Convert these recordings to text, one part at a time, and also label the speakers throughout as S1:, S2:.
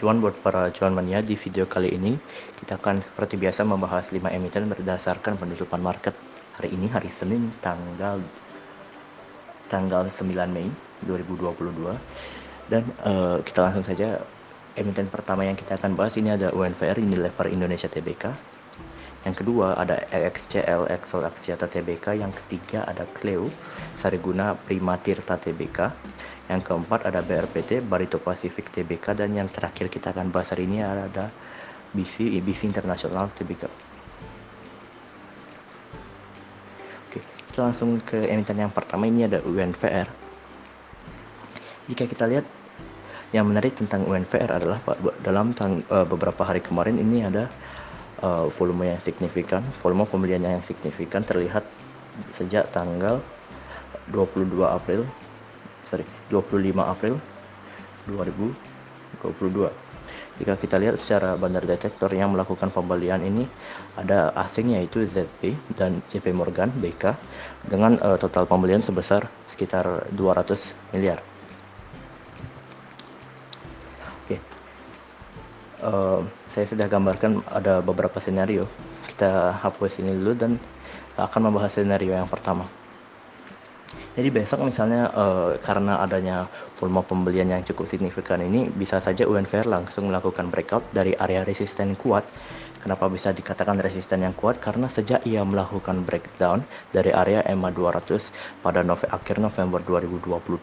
S1: cuan buat para cuan mania. Di video kali ini kita akan seperti biasa membahas 5 emiten berdasarkan penutupan market hari ini, hari Senin tanggal 9 Mei 2022. Dan kita langsung saja. Emiten pertama yang kita akan bahas ini ada UNVR, Unilever Indonesia Tbk. Yang kedua ada EXCL, Excel Axiata Tbk. Yang ketiga ada Cleo, Sariguna Prima Tirta Tbk. Yang keempat ada BRPT, Barito Pacific Tbk. Dan yang terakhir kita akan bahas hari ini ada BC International Tbk. Oke, kita langsung ke emiten yang pertama, ini ada UNVR. Jika kita lihat, yang menarik tentang UNVR adalah dalam beberapa hari kemarin ini ada volume yang signifikan, volume pembeliannya yang signifikan terlihat sejak tanggal 25 April 2022. Jika kita lihat secara bandar detektor yang melakukan pembelian ini ada asing, yaitu ZP dan JP Morgan BK dengan total pembelian sebesar sekitar 200 miliar. Oke. Saya sudah gambarkan ada beberapa senario. Kita hapus ini dulu dan akan membahas senario yang pertama. Jadi besok misalnya karena adanya volume pembelian yang cukup signifikan ini, bisa saja UNVR langsung melakukan breakout dari area resisten kuat. Kenapa bisa dikatakan resisten yang kuat? Karena sejak ia melakukan breakdown dari area EMA 200 pada akhir November 2020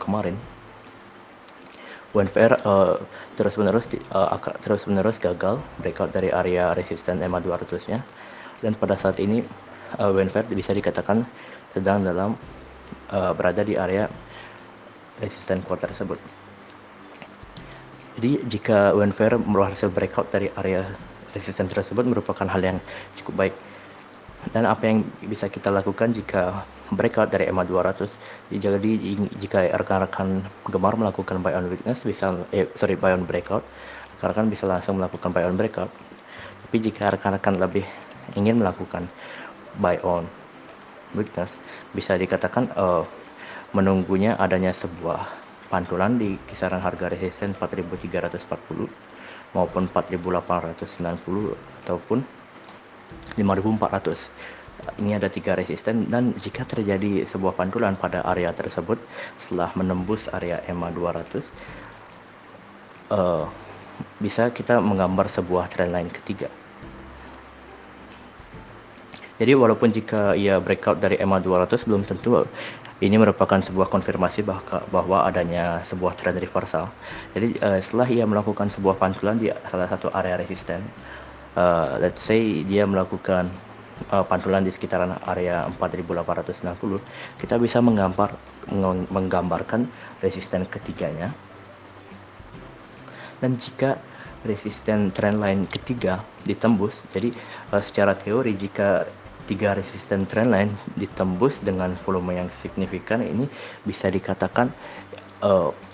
S1: kemarin, UNVR terus-menerus gagal breakout dari area resisten EMA 200-nya, dan pada saat ini UNVR bisa dikatakan sedang berada di area resisten kuat tersebut. Jadi jika UNVR berhasil breakout dari area resisten tersebut merupakan hal yang cukup baik. Dan apa yang bisa kita lakukan jika breakout dari EMA 200? Jadi jika rekan-rekan gemar melakukan buy on weakness, buy on breakout, rekan-rekan bisa langsung melakukan buy on breakout. Tapi jika rekan-rekan lebih ingin melakukan buy on weakness, bisa dikatakan menunggunya adanya sebuah pantulan di kisaran harga resisten 4.340 maupun 4.890 ataupun 5.400. Ini ada 3 resisten, dan jika terjadi sebuah pantulan pada area tersebut setelah menembus area EMA 200, bisa kita menggambar sebuah trendline ketiga. Jadi walaupun jika ia breakout dari EMA 200, belum tentu ini merupakan sebuah konfirmasi bahwa adanya sebuah trend reversal. Jadi setelah ia melakukan sebuah pantulan di salah satu area resisten, let's say dia melakukan pantulan di sekitaran area 4.860, kita bisa menggambarkan resisten ketiganya. Dan jika resisten trendline ketiga ditembus, jadi secara teori jika 3 resisten trendline ditembus dengan volume yang signifikan, ini bisa dikatakan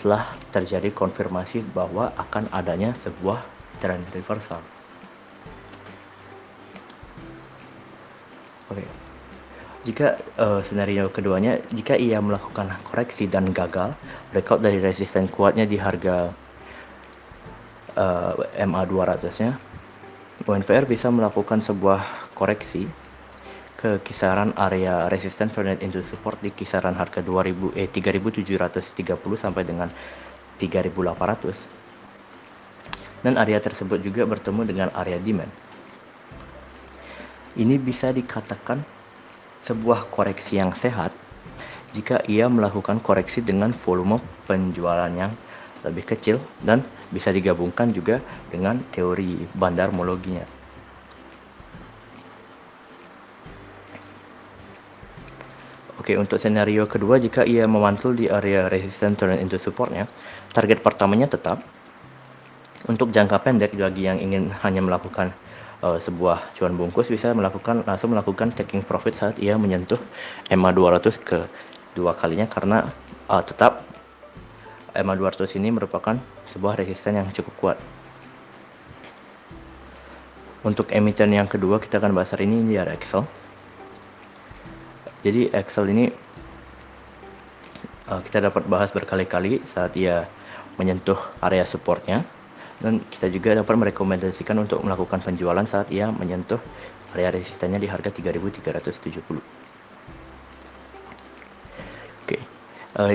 S1: telah terjadi konfirmasi bahwa akan adanya sebuah trend reversal. Oke. Jika senario keduanya, jika ia melakukan koreksi dan gagal breakout dari resisten kuatnya di harga MA 200-nya, UNVR bisa melakukan sebuah koreksi ke kisaran area resisten turn into support di kisaran harga 3.730 sampai dengan 3.800. Dan area tersebut juga bertemu dengan area demand. Ini bisa dikatakan sebuah koreksi yang sehat jika ia melakukan koreksi dengan volume penjualan yang lebih kecil, dan bisa digabungkan juga dengan teori bandarmologinya. Oke, untuk senario kedua, jika ia memantul di area resisten turn into supportnya, target pertamanya tetap untuk jangka pendek. Bagi yang ingin hanya melakukan sebuah cuan bungkus, bisa langsung melakukan taking profit saat ia menyentuh EMA 200 ke 2 kalinya, karena tetap EMA 200 ini merupakan sebuah resisten yang cukup kuat. Untuk emiten yang kedua kita akan bahas hari ini ada Excel. Jadi Excel ini kita dapat bahas berkali-kali saat ia menyentuh area supportnya, dan kita juga dapat merekomendasikan untuk melakukan penjualan saat ia menyentuh area resistennya di harga 3.370. Oke,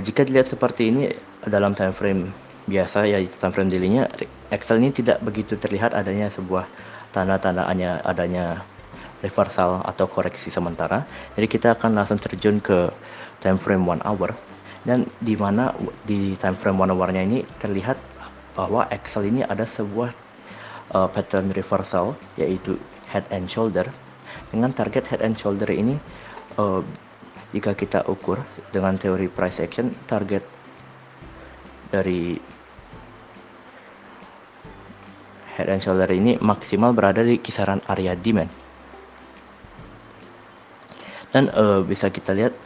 S1: jika dilihat seperti ini dalam time frame biasa, yaitu time frame daily-nya, Excel ini tidak begitu terlihat adanya sebuah tanda-tanda adanya reversal atau koreksi sementara. Jadi kita akan langsung terjun ke time frame 1 hour, dan di mana di time frame 1 hour-nya ini terlihat bahwa Excel ini ada sebuah pattern reversal, yaitu head and shoulder. Dengan target head and shoulder ini, jika kita ukur dengan teori price action, target dari head and shoulder ini maksimal berada di kisaran area demand. Dan bisa kita lihat,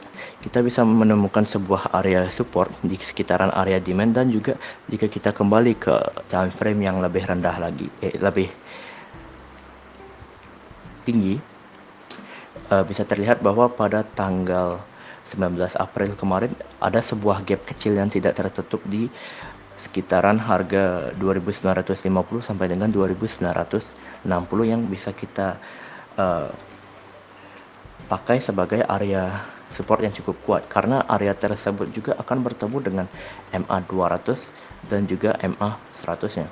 S1: kita bisa menemukan sebuah area support di sekitaran area demand, dan juga jika kita kembali ke time frame yang lebih rendah lagi, lebih tinggi, bisa terlihat bahwa pada tanggal 19 April kemarin ada sebuah gap kecil yang tidak tertutup di sekitaran harga 2.950 sampai dengan 2.960 yang bisa kita pakai sebagai area support yang cukup kuat, karena area tersebut juga akan bertemu dengan MA 200 dan juga MA 100 nya.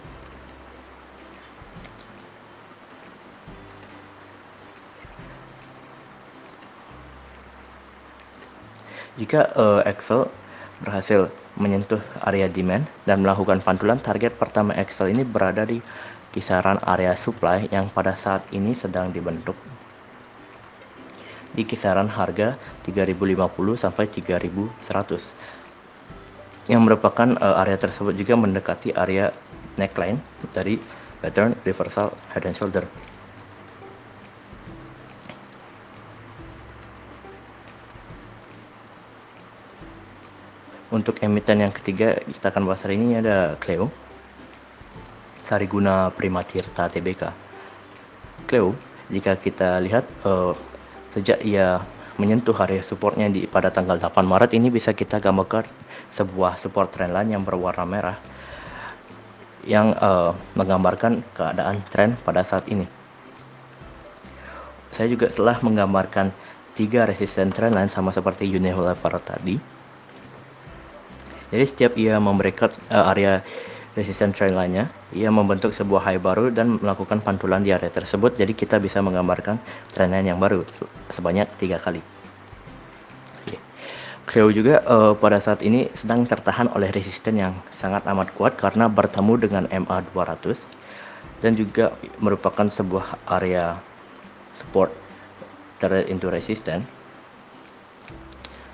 S1: Jika Excel berhasil menyentuh area demand dan melakukan pantulan, target pertama Excel ini berada di kisaran area supply yang pada saat ini sedang dibentuk di kisaran harga 3.050 sampai 3.100, yang merupakan area tersebut juga mendekati area neckline dari pattern reversal head and shoulder. Untuk emiten yang ketiga kita akan bahas hari ini ada Cleo, Sariguna Primatirta Tbk. Cleo, jika kita lihat sejak ia menyentuh area supportnya pada tanggal 8 Maret ini, bisa kita gambarkan sebuah support trendline yang berwarna merah yang menggambarkan keadaan tren pada saat ini. Saya juga telah menggambarkan 3 resisten trendline sama seperti Unilever tadi. Jadi setiap ia membreakout area resisten trendline-nya, ia membentuk sebuah high baru dan melakukan pantulan di area tersebut. Jadi kita bisa menggambarkan trendline yang baru sebanyak 3 kali. Cleo juga pada saat ini sedang tertahan oleh resisten yang sangat amat kuat karena bertemu dengan MA 200 dan juga merupakan sebuah area support into resistance.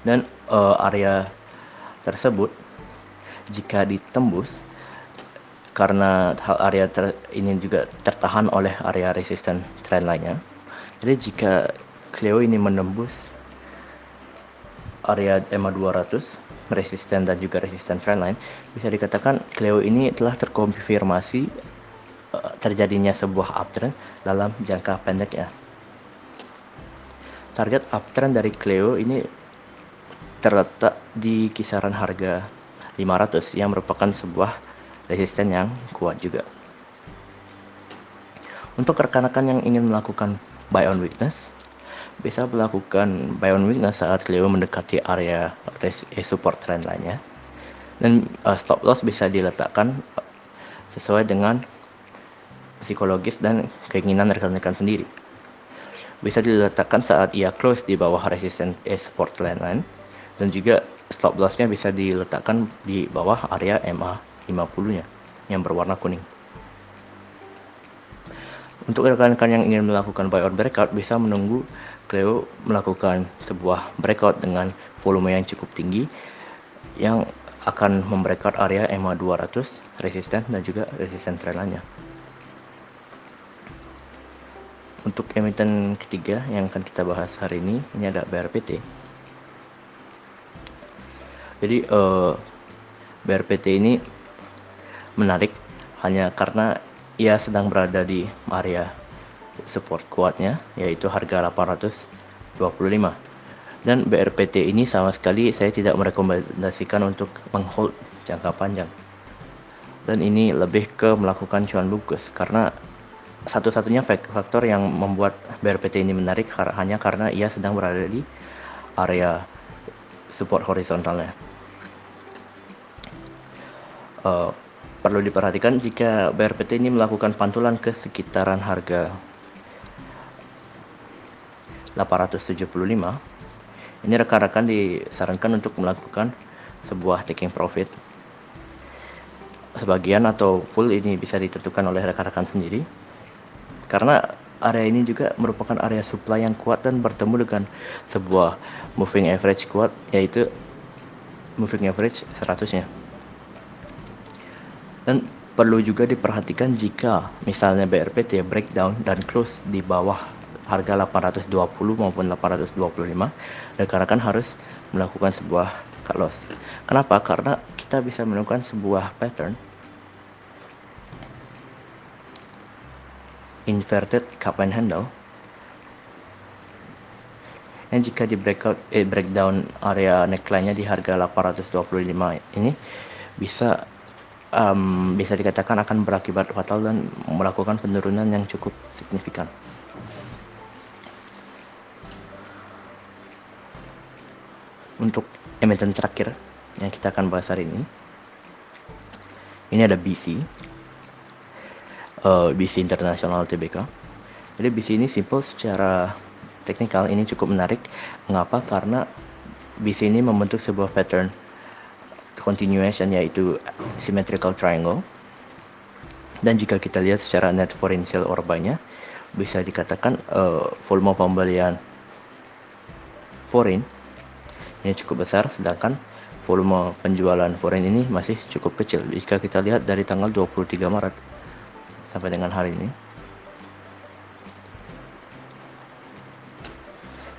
S1: Dan area tersebut jika ditembus, karena area ini juga tertahan oleh area resisten trendline-nya. Jadi jika Cleo ini menembus area MA 200 resisten dan juga resisten trendline, bisa dikatakan Cleo ini telah terkonfirmasi terjadinya sebuah uptrend dalam jangka pendek ya. Target uptrend dari Cleo ini terletak di kisaran harga 500 yang merupakan sebuah resisten yang kuat juga. Untuk rekan-rekan yang ingin melakukan buy on weakness, bisa melakukan buy on weakness saat Cleo mendekati area support trend lainnya, dan stop loss bisa diletakkan sesuai dengan psikologis dan keinginan rekan-rekan sendiri. Bisa diletakkan saat ia close di bawah resisten support trend line, dan juga stop loss-nya bisa diletakkan di bawah area MA 50-nya yang berwarna kuning. Untuk rekan-rekan yang ingin melakukan buy or breakout, bisa menunggu Cleo melakukan sebuah breakout dengan volume yang cukup tinggi yang akan membreakout area MA 200 resisten dan juga resisten trendline-nya. Untuk emiten ketiga yang akan kita bahas hari ini ada BRPT. Jadi BRPT ini menarik hanya karena ia sedang berada di area support kuatnya, yaitu harga 825. Dan BRPT ini sama sekali saya tidak merekomendasikan untuk menghold jangka panjang. Dan ini lebih ke melakukan cuan bungkus, karena satu-satunya faktor yang membuat BRPT ini menarik hanya karena ia sedang berada di area support horizontalnya. Perlu diperhatikan jika BRPT ini melakukan pantulan ke sekitaran harga 875, ini rekan-rekan disarankan untuk melakukan sebuah taking profit. Sebagian atau full ini bisa ditentukan oleh rekan-rekan sendiri, karena area ini juga merupakan area supply yang kuat dan bertemu dengan sebuah moving average kuat, yaitu moving average 100-nya. Dan perlu juga diperhatikan jika misalnya BRPT breakdown dan close di bawah harga 820 maupun 825, rekan-rekan harus melakukan sebuah cut loss. Kenapa? Karena kita bisa menemukan sebuah pattern inverted cup and handle yang jika di breakdown area neckline-nya di harga 825 ini bisa dikatakan akan berakibat fatal dan melakukan penurunan yang cukup signifikan. Untuk emiten terakhir yang kita akan bahas hari ini ada BC International TBK. Jadi BC ini simple secara teknikal, ini cukup menarik. Mengapa? Karena BC ini membentuk sebuah pattern continuation, yaitu symmetrical triangle. Dan jika kita lihat secara net foreign sale or buy-nya, bisa dikatakan volume pembelian foreign ini cukup besar, sedangkan volume penjualan foreign ini masih cukup kecil. Jika kita lihat dari tanggal 23 Maret sampai dengan hari ini,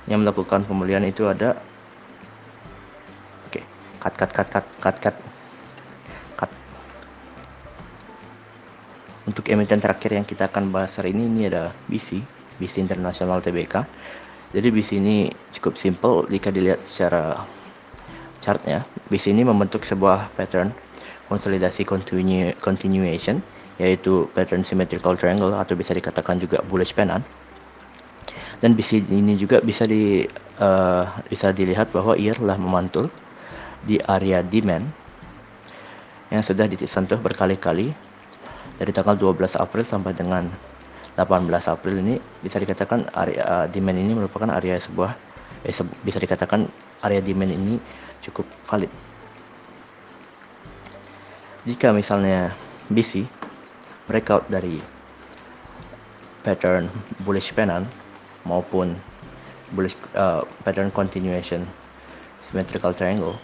S1: yang melakukan pembelian itu ada cut. Untuk emiten terakhir yang kita akan bahas hari ini ada BC International TBK. Jadi BC ini cukup simple jika dilihat secara chartnya. BC ini membentuk sebuah pattern konsolidasi continuation, yaitu pattern symmetrical triangle atau bisa dikatakan juga bullish pennant. Dan BC ini juga bisa dilihat bahwa ia telah memantul di area demand yang sudah disentuh berkali-kali dari tanggal 12 April sampai dengan 18 April. Ini bisa dikatakan area demand ini merupakan area bisa dikatakan area demand ini cukup valid. Jika misalnya BC breakout dari pattern bullish pennant maupun bullish pattern continuation symmetrical triangle,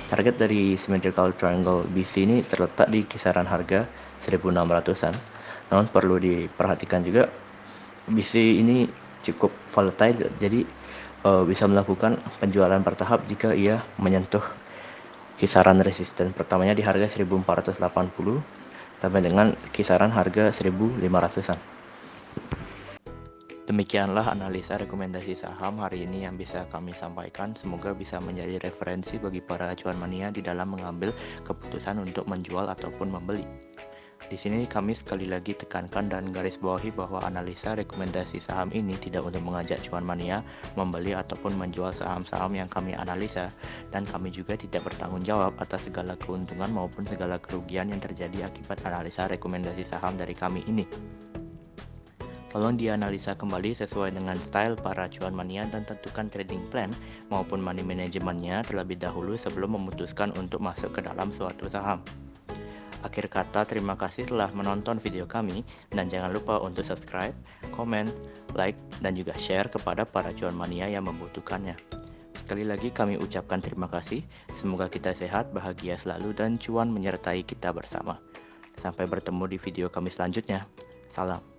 S1: target dari symmetrical triangle BC ini terletak di kisaran harga 1600-an. Namun perlu diperhatikan juga BC ini cukup volatile, jadi bisa melakukan penjualan bertahap jika ia menyentuh kisaran resisten pertamanya di harga 1480 sampai dengan kisaran harga 1500-an. Demikianlah analisa rekomendasi saham hari ini yang bisa kami sampaikan. Semoga bisa menjadi referensi bagi para cuan mania di dalam mengambil keputusan untuk menjual ataupun membeli. Di sini kami sekali lagi tekankan dan garis bawahi bahwa analisa rekomendasi saham ini tidak untuk mengajak cuan mania membeli ataupun menjual saham-saham yang kami analisa, dan kami juga tidak bertanggung jawab atas segala keuntungan maupun segala kerugian yang terjadi akibat analisa rekomendasi saham dari kami ini. Tolong dianalisa kembali sesuai dengan style para cuan mania dan tentukan trading plan maupun money manajemennya terlebih dahulu sebelum memutuskan untuk masuk ke dalam suatu saham. Akhir kata, terima kasih telah menonton video kami, dan jangan lupa untuk subscribe, komen, like, dan juga share kepada para cuan mania yang membutuhkannya. Sekali lagi kami ucapkan terima kasih, semoga kita sehat, bahagia selalu, dan cuan menyertai kita bersama. Sampai bertemu di video kami selanjutnya. Salam.